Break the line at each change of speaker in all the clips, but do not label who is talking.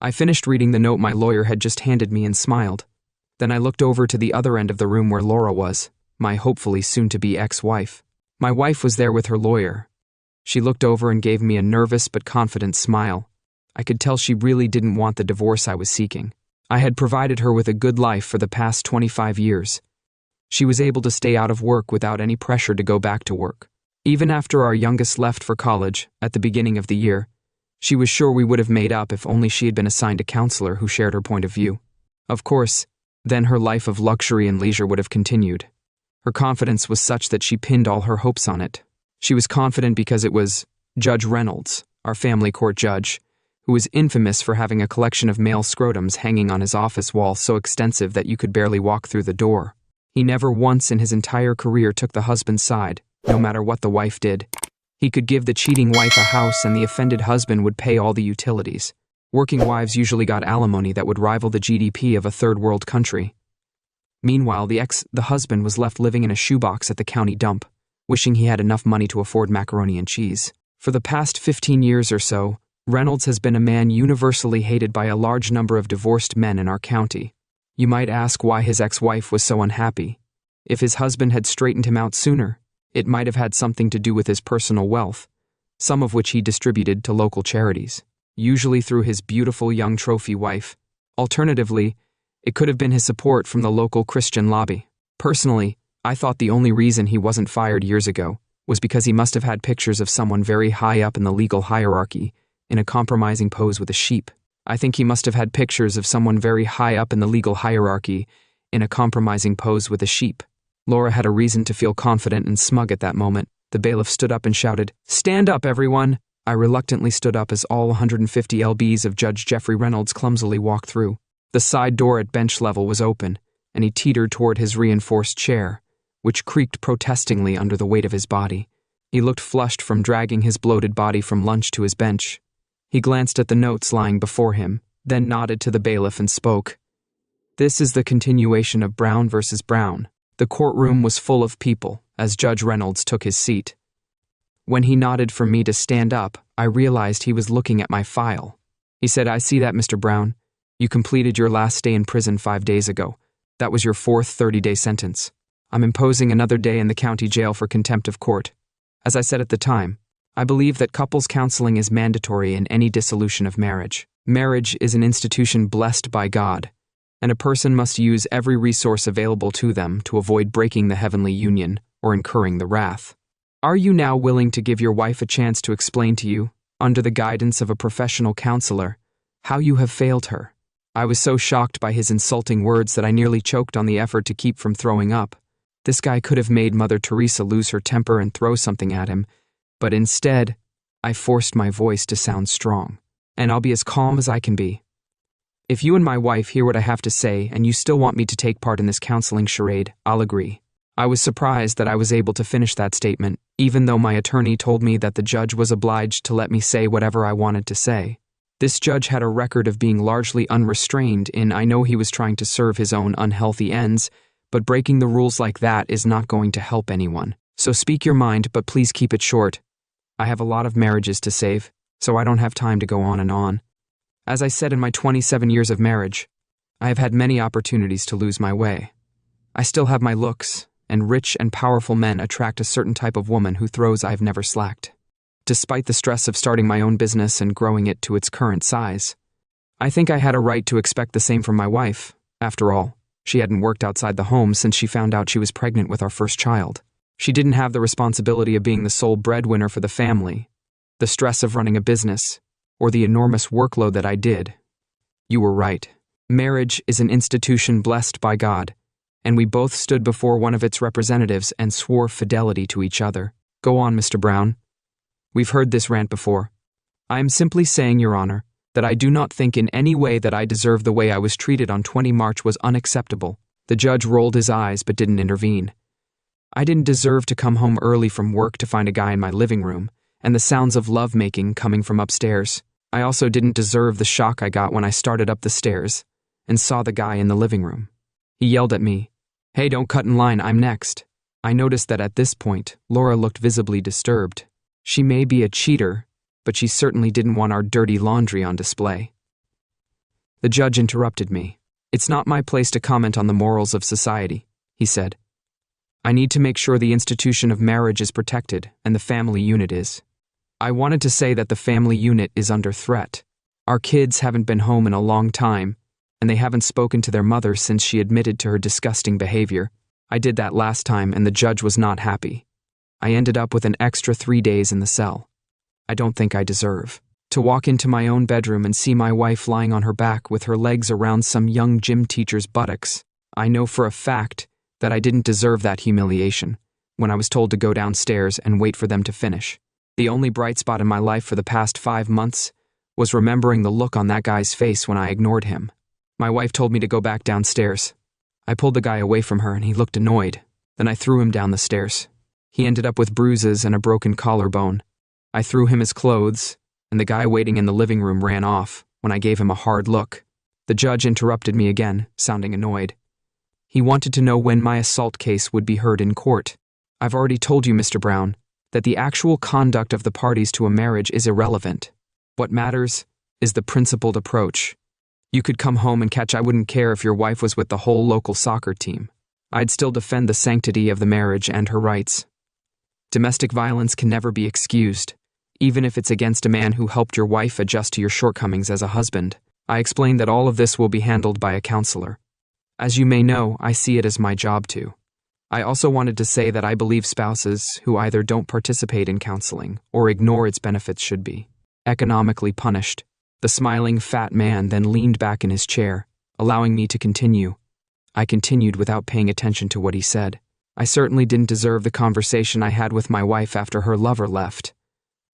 I finished reading the note my lawyer had just handed me and smiled. Then I looked over to the other end of the room where Laura was, my hopefully soon-to-be ex-wife. My wife was there with her lawyer. She looked over and gave me a nervous but confident smile. I could tell she really didn't want the divorce I was seeking. I had provided her with a good life for the past 25 years. She was able to stay out of work without any pressure to go back to work. Even after our youngest left for college, at the beginning of the year, she was sure we would have made up if only she had been assigned a counselor who shared her point of view. Of course, then her life of luxury and leisure would have continued. Her confidence was such that she pinned all her hopes on it. She was confident because it was Judge Reynolds, our family court judge, who was infamous for having a collection of male scrotums hanging on his office wall so extensive that you could barely walk through the door. He never once in his entire career took the husband's side, no matter what the wife did. He could give the cheating wife a house and the offended husband would pay all the utilities. Working wives usually got alimony that would rival the GDP of a third-world country. Meanwhile, the husband was left living in a shoebox at the county dump, wishing he had enough money to afford macaroni and cheese. For the past 15 years or so, Reynolds has been a man universally hated by a large number of divorced men in our county. You might ask why his ex-wife was so unhappy. If his husband had straightened him out sooner, it might have had something to do with his personal wealth, some of which he distributed to local charities, usually through his beautiful young trophy wife. Alternatively, it could have been his support from the local Christian lobby. Personally, I thought the only reason he wasn't fired years ago was because he must have had pictures of someone very high up in the legal hierarchy in a compromising pose with a sheep. I think he must have had pictures of someone very high up in the legal hierarchy in a compromising pose with a sheep. Laura had a reason to feel confident and smug at that moment. The bailiff stood up and shouted, "Stand up, everyone!" I reluctantly stood up as all 150 lbs of Judge Jeffrey Reynolds clumsily walked through. The side door at bench level was open, and he teetered toward his reinforced chair, which creaked protestingly under the weight of his body. He looked flushed from dragging his bloated body from lunch to his bench. He glanced at the notes lying before him, then nodded to the bailiff and spoke. "This is the continuation of Brown versus Brown." The courtroom was full of people as Judge Reynolds took his seat. When he nodded for me to stand up, I realized he was looking at my file. He said, "I see that, Mr. Brown. You completed your last stay in prison 5 days ago. That was your 4th 30-day sentence. I'm imposing another day in the county jail for contempt of court. As I said at the time, I believe that couples counseling is mandatory in any dissolution of marriage. Marriage is an institution blessed by God, and a person must use every resource available to them to avoid breaking the heavenly union or incurring the wrath. Are you now willing to give your wife a chance to explain to you, under the guidance of a professional counselor, how you have failed her?" I was so shocked by his insulting words that I nearly choked on the effort to keep from throwing up. This guy could have made Mother Teresa lose her temper and throw something at him, but instead, I forced my voice to sound strong. And I'll be as calm as I can be. If you and my wife hear what I have to say and you still want me to take part in this counseling charade, I'll agree. I was surprised that I was able to finish that statement, even though my attorney told me that the judge was obliged to let me say whatever I wanted to say. This judge had a record of being largely unrestrained in I know he was trying to serve his own unhealthy ends, but breaking the rules like that is not going to help anyone. So speak your mind, but please keep it short. I have a lot of marriages to save, so I don't have time to go on and on. As I said in my 27 years of marriage, I have had many opportunities to lose my way. I still have my looks, and rich and powerful men attract a certain type of woman who throws I've never slacked. Despite the stress of starting my own business and growing it to its current size, I think I had a right to expect the same from my wife. After all, she hadn't worked outside the home since she found out she was pregnant with our first child. She didn't have the responsibility of being the sole breadwinner for the family, the stress of running a business, or the enormous workload that I did. You were right. Marriage is an institution blessed by God, and we both stood before one of its representatives and swore fidelity to each other. Go on, Mr. Brown. We've heard this rant before. I am simply saying, Your Honor, that I do not think in any way that I deserve the way I was treated on 20 March was unacceptable. The judge rolled his eyes but didn't intervene. I didn't deserve to come home early from work to find a guy in my living room, and the sounds of lovemaking coming from upstairs. I also didn't deserve the shock I got when I started up the stairs and saw the guy in the living room. He yelled at me, "Hey, don't cut in line, I'm next." I noticed that at this point, Laura looked visibly disturbed. She may be a cheater, but she certainly didn't want our dirty laundry on display. The judge interrupted me. "It's not my place to comment on the morals of society," he said. "I need to make sure the institution of marriage is protected and the family unit is. I wanted to say that the family unit is under threat. Our kids haven't been home in a long time, and they haven't spoken to their mother since she admitted to her disgusting behavior. I did that last time, and the judge was not happy. I ended up with an extra 3 days in the cell. I don't think I deserve to walk into my own bedroom and see my wife lying on her back with her legs around some young gym teacher's buttocks. I know for a fact that I didn't deserve that humiliation when I was told to go downstairs and wait for them to finish. The only bright spot in my life for the past 5 months was remembering the look on that guy's face when I ignored him. My wife told me to go back downstairs. I pulled the guy away from her and he looked annoyed. Then I threw him down the stairs. He ended up with bruises and a broken collarbone. I threw him his clothes, and the guy waiting in the living room ran off when I gave him a hard look. The judge interrupted me again, sounding annoyed. He wanted to know when my assault case would be heard in court. I've already told you, Mr. Brown, that the actual conduct of the parties to a marriage is irrelevant. What matters is the principled approach. You could come home and catch I wouldn't care if your wife was with the whole local soccer team. I'd still defend the sanctity of the marriage and her rights. Domestic violence can never be excused, even if it's against a man who helped your wife adjust to your shortcomings as a husband. I explained that all of this will be handled by a counselor. As you may know, I see it as my job to. I also wanted to say that I believe spouses who either don't participate in counseling or ignore its benefits should be economically punished. The smiling fat man then leaned back in his chair, allowing me to continue. I continued without paying attention to what he said. I certainly didn't deserve the conversation I had with my wife after her lover left.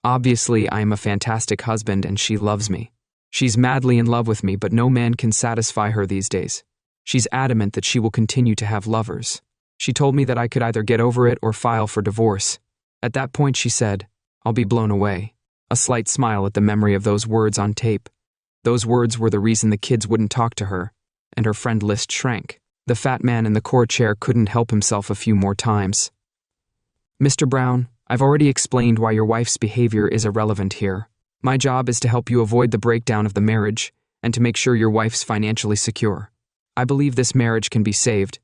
Obviously, I am a fantastic husband and she loves me. She's madly in love with me, but no man can satisfy her these days. She's adamant that she will continue to have lovers. She told me that I could either get over it or file for divorce. At that point, she said, "I'll be blown away." A slight smile at the memory of those words on tape. Those words were the reason the kids wouldn't talk to her, and her friend list shrank. The fat man in the court chair couldn't help himself a few more times. "Mr. Brown, I've already explained why your wife's behavior is irrelevant here. My job is to help you avoid the breakdown of the marriage and to make sure your wife's financially secure. I believe this marriage can be saved,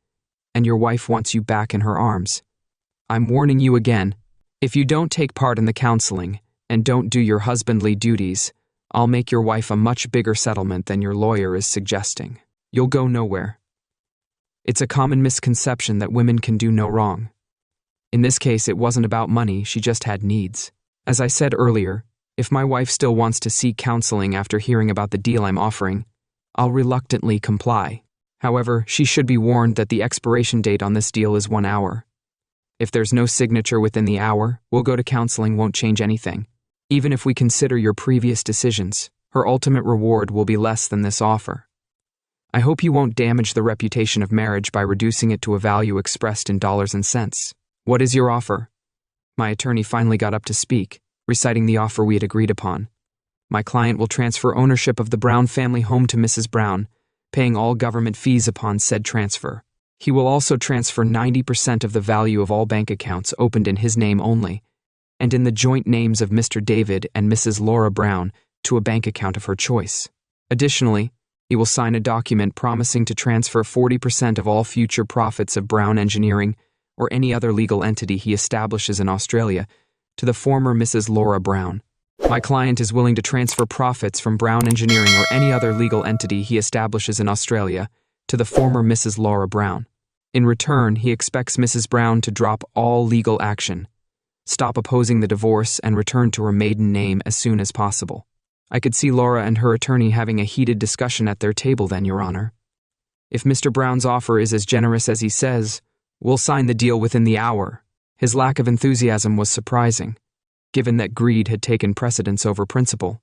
and your wife wants you back in her arms. I'm warning you again, if you don't take part in the counseling and don't do your husbandly duties, I'll make your wife a much bigger settlement than your lawyer is suggesting. You'll go nowhere. It's a common misconception that women can do no wrong. In this case, it wasn't about money, she just had needs. As I said earlier, if my wife still wants to seek counseling after hearing about the deal I'm offering, I'll reluctantly comply. However, she should be warned that the expiration date on this deal is 1 hour. If there's no signature within the hour, we'll go to counseling won't change anything. Even if we consider your previous decisions, her ultimate reward will be less than this offer. I hope you won't damage the reputation of marriage by reducing it to a value expressed in dollars and cents. What is your offer?" My attorney finally got up to speak, reciting the offer we had agreed upon. "My client will transfer ownership of the Brown family home to Mrs. Brown, paying all government fees upon said transfer. He will also transfer 90% of the value of all bank accounts opened in his name only, and in the joint names of Mr. David and Mrs. Laura Brown to a bank account of her choice. Additionally, he will sign a document promising to transfer 40% of all future profits of Brown Engineering or any other legal entity he establishes in Australia to the former Mrs. Laura Brown. My client is willing to transfer profits from Brown Engineering or any other legal entity he establishes in Australia to the former Mrs. Laura Brown. In return, he expects Mrs. Brown to drop all legal action, stop opposing the divorce, and return to her maiden name as soon as possible." I could see Laura and her attorney having a heated discussion at their table then, Your Honor. "If Mr. Brown's offer is as generous as he says, we'll sign the deal within the hour." His lack of enthusiasm was surprising, given that greed had taken precedence over principle.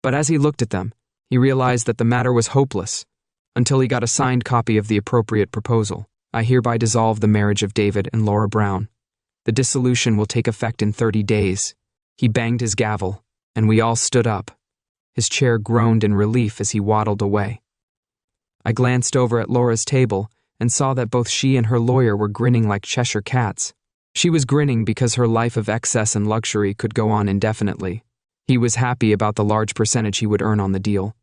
But as he looked at them, he realized that the matter was hopeless, until he got a signed copy of the appropriate proposal. "I hereby dissolve the marriage of David and Laura Brown. The dissolution will take effect in 30 days. He banged his gavel, and we all stood up. His chair groaned in relief as he waddled away. I glanced over at Laura's table and saw that both she and her lawyer were grinning like Cheshire cats. She was grinning because her life of excess and luxury could go on indefinitely. He was happy about the large percentage he would earn on the deal.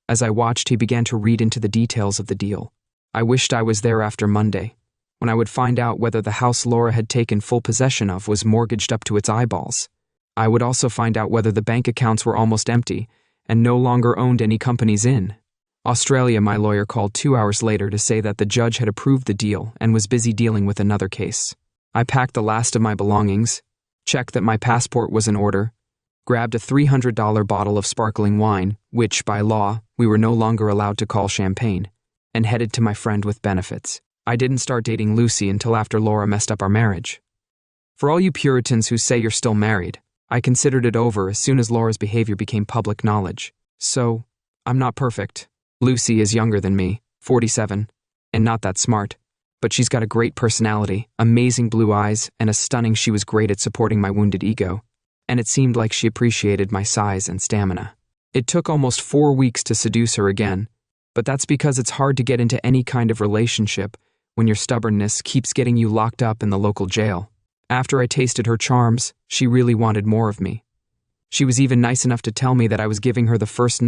As I watched, he began to read into the details of the deal. I wished I was there after Monday, when I would find out whether the house Laura had taken full possession of was mortgaged up to its eyeballs. I would also find out whether the bank accounts were almost empty and no longer owned any companies in Australia. My lawyer called 2 hours later to say that the judge had approved the deal and was busy dealing with another case. I packed the last of my belongings, checked that my passport was in order, grabbed a $300 bottle of sparkling wine, which, by law, we were no longer allowed to call champagne, and headed to my friend with benefits. I didn't start dating Lucy until after Laura messed up our marriage. For all you Puritans who say you're still married, I considered it over as soon as Laura's behavior became public knowledge. So, I'm not perfect. Lucy is younger than me, 47, and not that smart. But she's got a great personality, amazing blue eyes, and a stunning. She was great at supporting my wounded ego, and it seemed like she appreciated my size and stamina. It took almost 4 weeks to seduce her again, but that's because it's hard to get into any kind of relationship when your stubbornness keeps getting you locked up in the local jail. After I tasted her charms, she really wanted more of me. She was even nice enough to tell me that I was giving her the first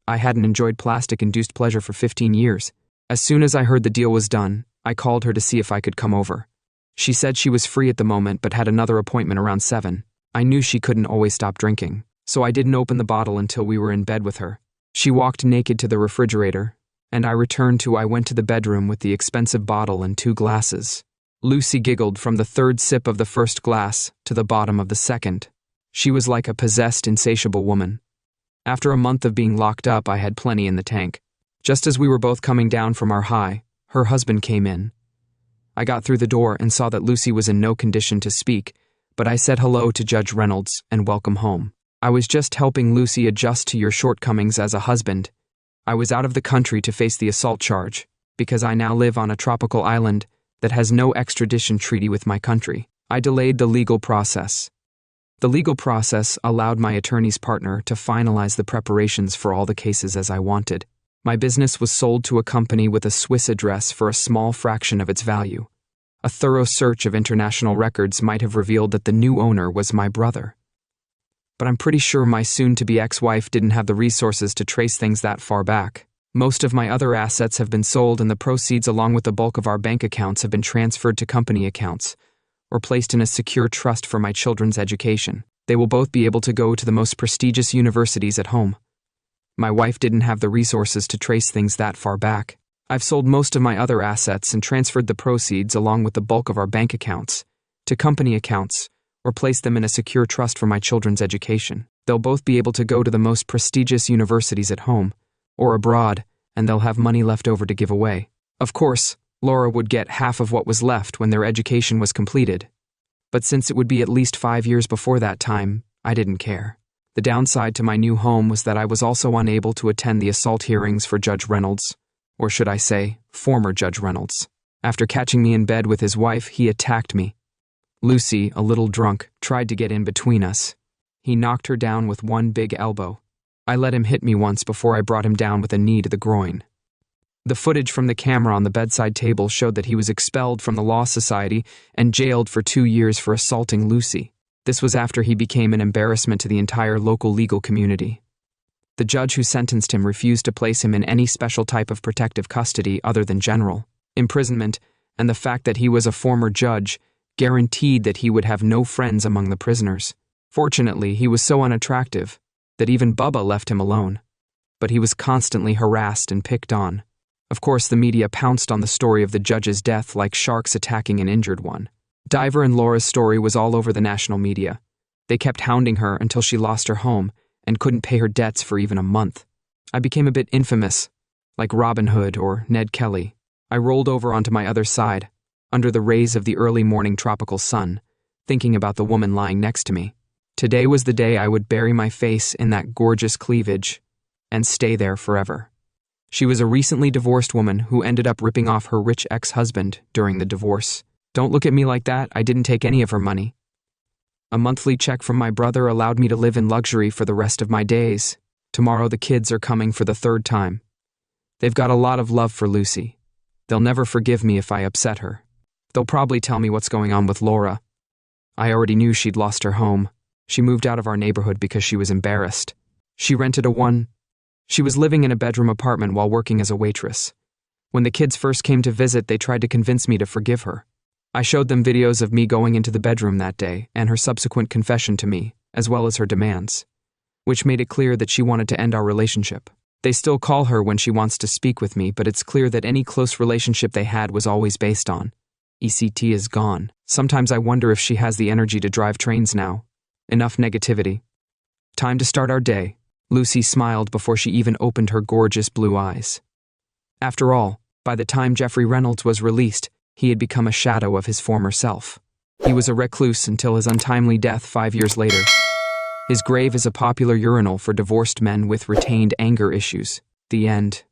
I hadn't enjoyed plastic-induced pleasure for 15 years. As soon as I heard the deal was done, I called her to see if I could come over. She said she was free at the moment but had another appointment around 7. I knew she couldn't always stop drinking, so I didn't open the bottle until we were in bed with her. She walked naked to the refrigerator, and I went to the bedroom with the expensive bottle and 2 glasses. Lucy giggled from the 3rd sip of the first glass to the bottom of the 2nd. She was like a possessed, insatiable woman. After a month of being locked up, I had plenty in the tank. Just as we were both coming down from our high, her husband came in. I got through the door and saw that Lucy was in no condition to speak, but I said hello to Judge Reynolds and welcome home. I was just helping Lucy adjust to your shortcomings as a husband. I was out of the country to face the assault charge, because I now live on a tropical island that has no extradition treaty with my country. I delayed the legal process. The legal process allowed my attorney's partner to finalize the preparations for all the cases as I wanted. My business was sold to a company with a Swiss address for a small fraction of its value. A thorough search of international records might have revealed that the new owner was my brother. But I'm pretty sure my soon-to-be ex-wife didn't have the resources to trace things that far back. Most of my other assets have been sold, and the proceeds along with the bulk of our bank accounts have been transferred to company accounts or placed in a secure trust for my children's education. They will both be able to go to the most prestigious universities at home. My wife didn't have the resources to trace things that far back. I've sold most of my other assets and transferred the proceeds along with the bulk of our bank accounts to company accounts or placed them in a secure trust for my children's education. They'll both be able to go to the most prestigious universities at home or abroad, and they'll have money left over to give away. Of course, Laura would get half of what was left when their education was completed. But since it would be at least 5 years before that time, I didn't care. The downside to my new home was that I was also unable to attend the assault hearings for Judge Reynolds, or should I say, former Judge Reynolds. After catching me in bed with his wife, he attacked me. Lucy, a little drunk, tried to get in between us. He knocked her down with one big elbow. I let him hit me once before I brought him down with a knee to the groin. The footage from the camera on the bedside table showed that he was expelled from the Law Society and jailed for 2 years for assaulting Lucy. This was after he became an embarrassment to the entire local legal community. The judge who sentenced him refused to place him in any special type of protective custody other than general imprisonment, and the fact that he was a former judge guaranteed that he would have no friends among the prisoners. Fortunately, he was so unattractive that even Bubba left him alone. But he was constantly harassed and picked on. Of course, the media pounced on the story of the judge's death like sharks attacking an injured one. Diver and Laura's story was all over the national media. They kept hounding her until she lost her home and couldn't pay her debts for even a month. I became a bit infamous, like Robin Hood or Ned Kelly. I rolled over onto my other side, under the rays of the early morning tropical sun, thinking about the woman lying next to me. Today was the day I would bury my face in that gorgeous cleavage and stay there forever. She was a recently divorced woman who ended up ripping off her rich ex-husband during the divorce. Don't look at me like that, I didn't take any of her money. A monthly check from my brother allowed me to live in luxury for the rest of my days. Tomorrow the kids are coming for the 3rd time. They've got a lot of love for Lucy. They'll never forgive me if I upset her. They'll probably tell me what's going on with Laura. I already knew she'd lost her home. She moved out of our neighborhood because she was embarrassed. She rented a She was living in a bedroom apartment while working as a waitress. When the kids first came to visit, they tried to convince me to forgive her. I showed them videos of me going into the bedroom that day and her subsequent confession to me, as well as her demands, which made it clear that she wanted to end our relationship. They still call her when she wants to speak with me, but it's clear that any close relationship they had was always based on ECT is gone. Sometimes I wonder if she has the energy to drive trains now. Enough negativity. Time to start our day. Lucy smiled before she even opened her gorgeous blue eyes. After all, by the time Jeffrey Reynolds was released, he had become a shadow of his former self. He was a recluse until his untimely death 5 years later. His grave is a popular urinal for divorced men with retained anger issues. The end.